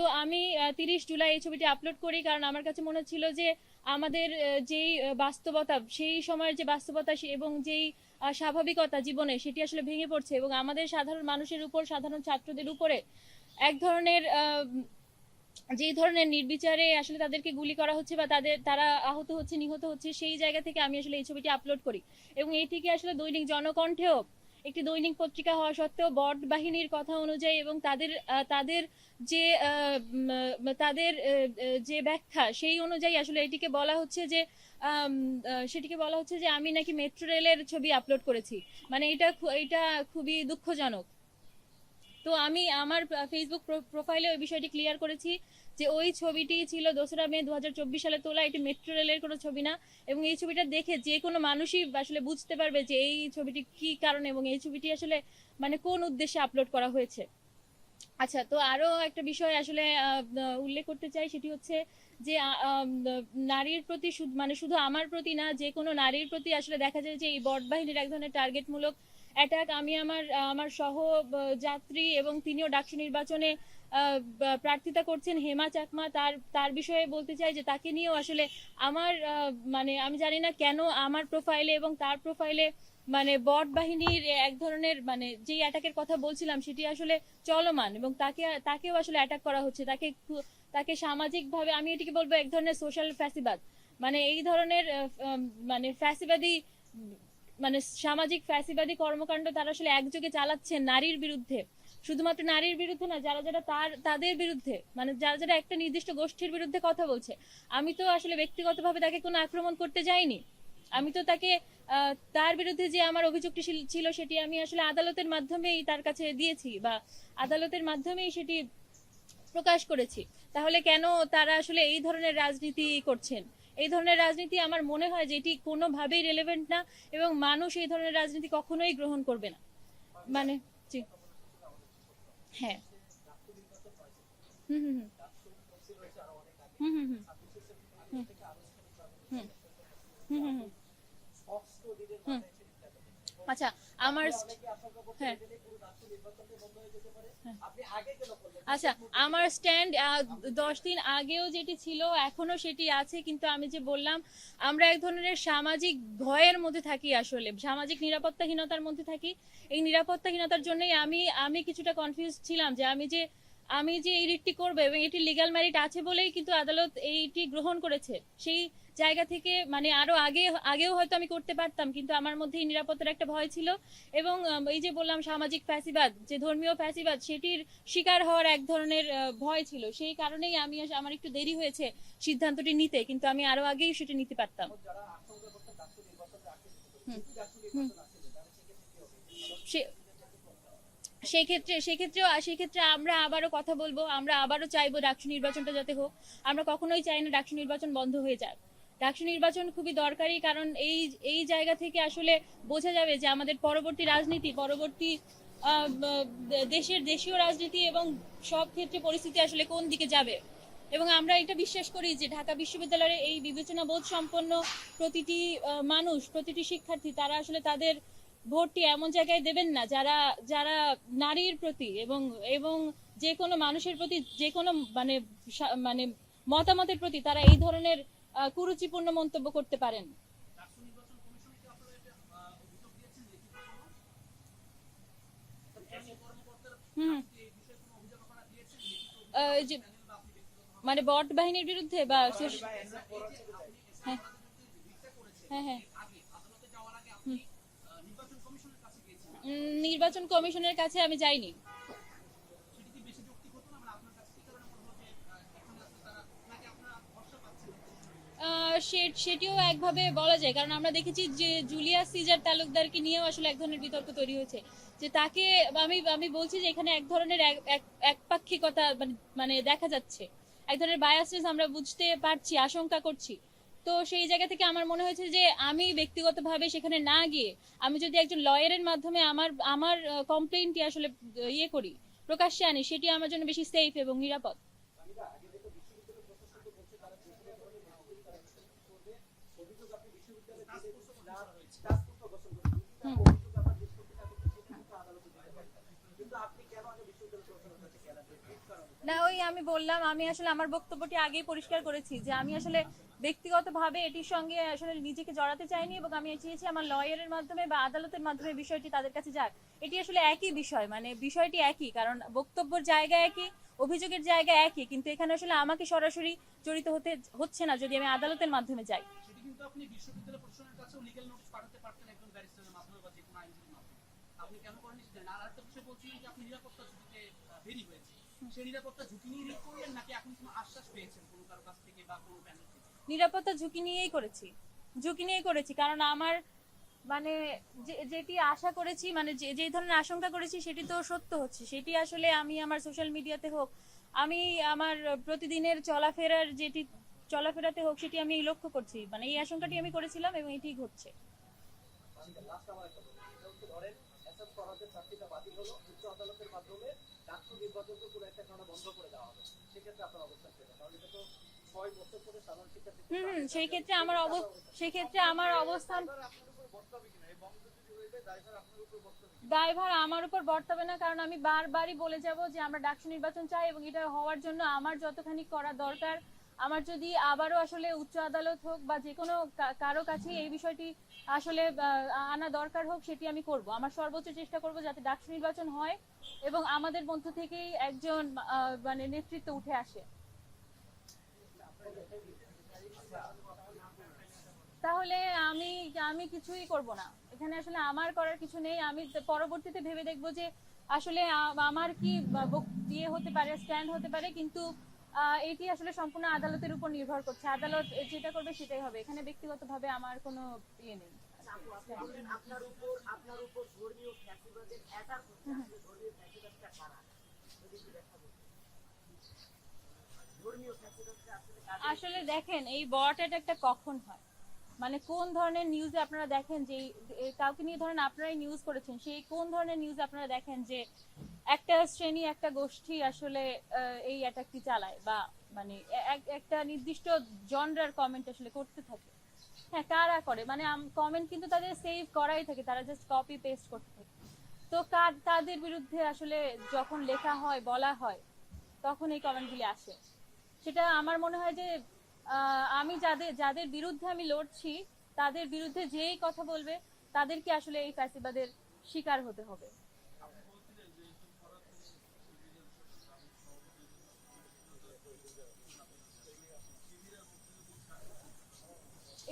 তো আমি 30 জুলাই এই ছবিটি আপলোড করি, কারণ আমার কাছে মনে হচ্ছিল যে আমাদের যেই বাস্তবতা, সেই সময়ের যে বাস্তবতা এবং যেই স্বাভাবিকতা জীবনে, সেটি আসলে ভেঙে পড়ছে এবং আমাদের সাধারণ মানুষের উপর, সাধারণ ছাত্রদের উপরে এক ধরনের যেই ধরনের নির্বিচারে আসলে তাদেরকে গুলি করা হচ্ছে বা তারা আহত হচ্ছে, নিহত হচ্ছে, সেই জায়গা থেকে আমি আসলে এই ছবিটি আপলোড করি। এবং এইটিকে আসলে দৈনিক জনকণ্ঠেও, একটি দৈনিক পত্রিকা হওয়া সত্ত্বেও, বট বাহিনীর কথা অনুযায়ী এবং তাদের যে তাদের যে ব্যাখ্যা, সেই অনুযায়ী আসলে এটিকে বলা হচ্ছে যে সেটিকে বলা হচ্ছে যে আমি নাকি মেট্রো রেলের ছবি আপলোড করেছি। মানে এটা খুবই দুঃখজনক। তো আমি আমার ফেসবুক প্রোফাইলে ওই বিষয়টি ক্লিয়ার করেছি যে ওই ছবিটি ছিল 2রা মে 2024 সালে তোলা, এটি মেট্রো রেলের কোনো ছবি না। এবং এই ছবিটা দেখে যে কোনো মানুষই আসলে বুঝতে পারবে যে এই ছবিটি কি কারণে এবং এই ছবিটি আসলে মানে কোন উদ্দেশ্যে আপলোড করা হয়েছে। আচ্ছা, তো আরো একটা বিষয় আসলে উল্লেখ করতে চাই, সেটি হচ্ছে যে নারীর প্রতি মানে শুধু আমার প্রতি না, যে কোনো নারীর প্রতি আসলে দেখা যায় যে এই বট বাহিনীর এক ধরনের টার্গেটমূলক অ্যাটাক। আমি আমার সহ যাত্রী, এবং তিনিও ডাকসু নির্বাচনে প্রার্থিতা করছেন, হেমা চাকমা, তার বিষয়ে বলতে চাই যে তাকে নিয়েও আসলে আমার মানে আমি জানি না কেন আমার প্রোফাইলে এবং তার প্রোফাইলে মানে বট বাহিনীর এক ধরনের মানে যেই অ্যাটাকের কথা বলছিলাম সেটি আসলে চলমান, এবং তাকেও আসলে অ্যাটাক করা হচ্ছে। তাকে সামাজিকভাবে, আমি এটিকে বলবো এক ধরনের সোশ্যাল ফ্যাসিবাদ। মানে এই ধরনের মানে ফ্যাসিবাদী, মানে সামাজিক ফ্যাসিবাদী কর্মকাণ্ড তারা আসলে একযোগে চালাচ্ছেন নারীর বিরুদ্ধে। শুধুমাত্র নারীর বিরুদ্ধে না, যারা যারা তাদের বিরুদ্ধে, মানে যারা যারা একটা নির্দিষ্ট গোষ্ঠীর বিরুদ্ধে কথা বলছে। আমি তো আসলে ব্যক্তিগতভাবে তাকে কোনো আক্রমণ করতে যাইনি। আমি তো তাকে তার বিরুদ্ধে যে আমার অভিযোগটি ছিল সেটি আমি আসলে আদালতের মাধ্যমেই তার কাছে দিয়েছি, বা আদালতের মাধ্যমেই সেটি প্রকাশ করেছি। তাহলে কেন তারা আসলে এই ধরনের রাজনীতি করছেন? এই ধরনের রাজনীতি আমার মনে হয় যে এটি কোনোভাবেই রেলেভেন্ট না, এবং মানুষ এই ধরনের রাজনীতি কখনোই গ্রহণ করবে না। মানে জি, হ্যাঁ, হুম হুম হুম হুম হুম হুম হুম হুম হুম হুম হুম। আচ্ছা, আমার হ্যাঁ, আচ্ছা, আমার স্ট্যান্ড 10 দিন আগেও যেটি ছিল এখনো সেটি আছে, কিন্তু আমি যে বললাম আমরা এক ধরনের সামাজিক ভয়ের মধ্যে থাকি, আসলে সামাজিক নিরাপত্তাহীনতার মধ্যে থাকি। এই নিরাপত্তাহীনতার জন্যই আমি কিছুটা কনফিউজ ছিলাম যে আমি যে এই রিটটি করবো, এবং এটি লিগ্যাল মেরিট আছে বলেই কিন্তু আদালত এইটি গ্রহণ করেছে। সেই জায়গা থেকে মানে আরো আগেও হয়তো আমি করতে পারতাম, কিন্তু আমার মধ্যে এই নিরাপত্তার একটা ভয় ছিল। এবং এই যে বললাম সামাজিক ফ্যাসিবাদ, যে ধর্মীয় ফ্যাসিবাদ, সেটির শিকার হওয়ার এক ধরনের ভয় ছিল। সেই কারণেই আমার একটু দেরি হয়েছে সিদ্ধান্তটি নিতে, কিন্তু আমি আরো আগেই সেটা নিতে পারতাম। হুম হুম সে সেক্ষেত্রে আমরা আবারও কথা বলবো, আমরা আবারও চাইবো ডাকসু নির্বাচনটা যাতে হোক। আমরা কখনোই চাই না ডাকসু নির্বাচন বন্ধ হয়ে যাক। ডাকসু নির্বাচন খুবই দরকারি, কারণ এই জায়গা থেকে আসলে বোঝা যাবে যে আমাদের পরবর্তী রাজনীতি, পরবর্তী দেশীয় রাজনীতি এবং সব ক্ষেত্রে পরিস্থিতি আসলে কোন দিকে যাবে। এবং আমরা এটা বিশ্বাস করি যে ঢাকা বিশ্ববিদ্যালয়ের এই বিবেচনা বোধ সম্পন্ন প্রতিটি মানুষ, প্রতিটি শিক্ষার্থী, তারা আসলে তাদের ভোটটি এমন জায়গায় দেবেন না যারা যারা নারীর প্রতি এবং এবং যে কোনো মানুষের প্রতি, যে কোনো মানে মানে মতামতের প্রতি তারা এই ধরনের কুরুচিপূর্ণ মন্তব্য করতে পারেন। হুম যে মানে বট বাহিনীর বিরুদ্ধে বা হ্যাঁ হ্যাঁ হ্যাঁ নির্বাচন কমিশনের কাছে আমি যাইনি। সেটিও একভাবে বলা যায়, কারণ আমরা দেখেছি যে জুলিয়াস সিজার তালুকদারকে নিয়েও আসলে এক ধরনের বিতর্ক তৈরি হয়েছে, যে তাকে আমি আমি বলছি যে এখানে এক ধরনের একপাক্ষিকতা মানে দেখা যাচ্ছে, এক ধরনের বায়াসনেস আমরা বুঝতে পারছি, আশঙ্কা করছি। তো সেই জায়গা থেকে আমার মনে হয়েছে যে আমি ব্যক্তিগতভাবে সেখানে না গিয়ে আমি যদি একজন লয়ারের মাধ্যমে আমার আমার কমপ্লেইনটি আসলে ইয়ে করি, প্রকাশ্যে আনি, সেটি আমার জন্য বেশি সেফ এবং নিরাপদ। হুম না, ওই আমি বললাম, আমি আসলে আমার বক্তব্যটি আগেই পরিষ্কার করেছি যে আমি আসলে ব্যক্তিগতভাবে এটির সঙ্গে আসলে নিজেকে জড়াতে চাইনি, এবং আমি চেয়েছি আমার লয়ারের মাধ্যমে বা আদালতের মাধ্যমে বিষয়টি তাদের কাছে যাক। এটি আসলে একই বিষয়, মানে বিষয়টি একই, কারণ বক্তব্যের জায়গা একই, অভিযোগের জায়গা একই, কিন্তু এখানে আসলে আমাকে সরাসরি জড়িত হতে হচ্ছে না যদি আমি আদালতের মাধ্যমে যাই। সেটি কিন্তু আপনি বিশ্ববিদ্যালয় প্রশাসনের কাছেও লিগ্যাল নোটিশ পাঠাতে পারতেন একজন ব্যারিস্টারের মাধ্যমে বা যে কোনো আইনজীবীর মাধ্যমে। আপনি কেন করেননি সেটা না। আর একটা বিষয় বলছিলেন যে আপনি নিরাপত্তা ঝুঁকিতে বেরিয়ে হয়েছে, সেই নিরাপত্তা ঝুঁকি নিয়ে রিট করলেন নাকি এখন কোনো আশ্বাস পেয়েছেন কোনো কারো কাছ থেকে বা কোনো প্যানেল থেকে? নিরাপত্তা ঝুঁকি নিয়েই করেছি, কারণ আমার মানে যেটি আশা করেছি, মানে যে ধরনের আশঙ্কা করেছি সেটি তো সত্য হচ্ছে। সেটি আসলে আমি আমার সোশ্যাল মিডিয়াতে হোক, আমি আমার প্রতিদিনের চলাফেরাতে হোক, সেটি আমি লক্ষ্য করছি, মানে এই আশঙ্কাটি আমি করেছিলাম এবং এটি ঘটছে। সেই ক্ষেত্রে আমার অবস্থান, দায়ভার আমার উপর বর্তাবে না, কারণ আমি বারবারই বলে যাব যে আমরা ডাকসু নির্বাচন চাই, এবং এটা হওয়ার জন্য আমার যতখানি করা দরকার, আমার যদি আবারও আসলে উচ্চ আদালত হোক বা যে কোনো কারো কাছে এই বিষয়টি আসলে আনা দরকার হোক, সেটি আমি করব। আমার সর্বোচ্চ চেষ্টা করব যাতে ডাকসু নির্বাচন হয় এবং আমাদের মধ্য থেকেই একজন মানে নেতৃত্ব উঠে আসে। তাহলে আমি আমি কিছুই করব না, এখানে আসলে আমার করার কিছু নেই। আমি পরবর্তীতে ভেবে দেখব যে আসলে আমার কি ইয়ে হতে পারে, স্ট্যান্ড হতে পারে, কিন্তু এটি আসলে সম্পূর্ণ আদালতের উপর নির্ভর করছে। আদালত যেটা করবে সেটাই হবে, এখানে ব্যক্তিগতভাবে আমার কোনো ইয়ে নেই। আসলে দেখেন, এই বট অ্যাটাকটা কখন হয়, মানে কোন ধরনের নিউজে আপনারা দেখেন যে কাউকে নিয়ে ধরেন আপনারাই নিউজ করেছেন, সেই কোন ধরনের নিউজ আপনারা দেখেন যে একটা শ্রেণী, একটা গোষ্ঠী আসলে এই অ্যাটাকটি চালায়, বা মানে একটা নির্দিষ্ট জনরার কমেন্ট আসলে করতে থাকে। হ্যাঁ, কারা করে, মানে কমেন্ট কিন্তু তাদের সেভ করাই থাকে, তারা জাস্ট কপি পেস্ট করতে থাকে। তো তাদের বিরুদ্ধে আসলে যখন লেখা হয়, বলা হয়, তখন এই কমেন্টগুলি আসে। সেটা আমার মনে হয় যে আমি যাদের বিরুদ্ধে আমি লড়ছি, তাদের বিরুদ্ধে যেই কথা বলবে, তাদেরকে আসলে এই ফ্যাসিবাদের শিকার হতে হবে।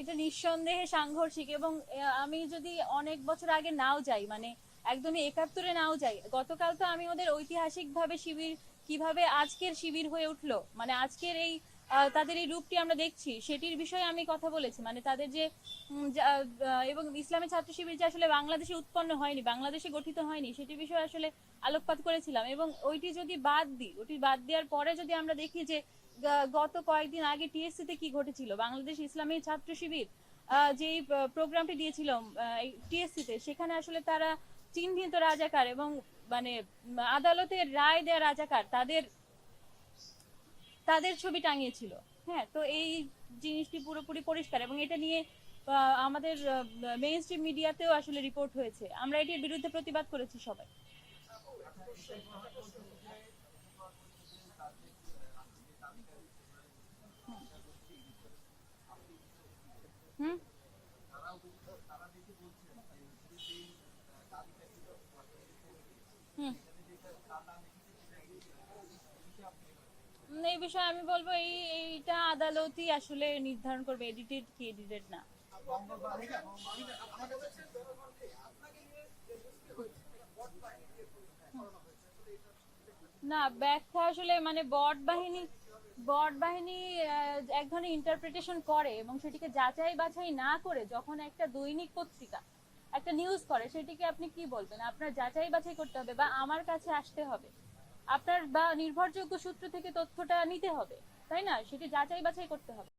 এটা নিঃসন্দেহে সাংঘর্ষিক, এবং আমি যদি অনেক বছর আগে নাও যাই, মানে একদমই ৭১-এ নাও যাই, গতকাল তো আমি ওদের ঐতিহাসিক ভাবে শিবির কিভাবে আজকের শিবির হয়ে উঠলো, মানে আজকের এই তাদের এই রূপটি আমরা দেখছি, সেটির বিষয়ে আমি কথা বলেছি। মানে তাদের যে এবং ইসলামী ছাত্র শিবির যে আসলে বাংলাদেশে উৎপন্ন হয়নি, বাংলাদেশে গঠিত হয়নি, সেটির বিষয়ে আসলে আলোকপাত করেছিলাম। এবং ওইটি বাদ দেওয়ার পরে যদি আমরা দেখি যে গত কয়েকদিন আগে টিএসসি তে কি ঘটেছিল, বাংলাদেশ ইসলামী ছাত্র শিবির যে প্রোগ্রামটি দিয়েছিল টিএসসি তে, সেখানে আসলে তারা চিহ্নিত রাজাকার এবং মানে আদালতের রায় দেয়া রাজাকার, তাদের তাদের ছবি টাঙিয়েছিল। হ্যাঁ, তো এই জিনিসটি পুরোপুরি পরিষ্কার, এবং এটা নিয়ে আমাদের মেইন স্ট্রিম মিডিয়াতেও আসলে রিপোর্ট হয়েছে। আমরা এটির বিরুদ্ধে প্রতিবাদ করেছি সবাই। হুম, হুম, এই বিষয়ে আমি বলবো এইটা আদালতই আসলে নির্ধারণ করবে এডিটেড কি এডিটেড না। না, ব্যাখ্যা আসলে মানে বট বাহিনী এক ধরনের ইন্টারপ্রিটেশন করে, এবং সেটিকে যাচাই বাছাই না করে যখন একটা দৈনিক পত্রিকা একটা নিউজ করে, সেটিকে আপনি কি বলবেন? আপনার যাচাই বাছাই করতে হবে, বা আমার কাছে আসতে হবে, আপনার বা নির্ভরযোগ্য সূত্র থেকে তথ্যটা নিতে হবে, তাই না? সেটি যাচাই বাছাই করতে হবে।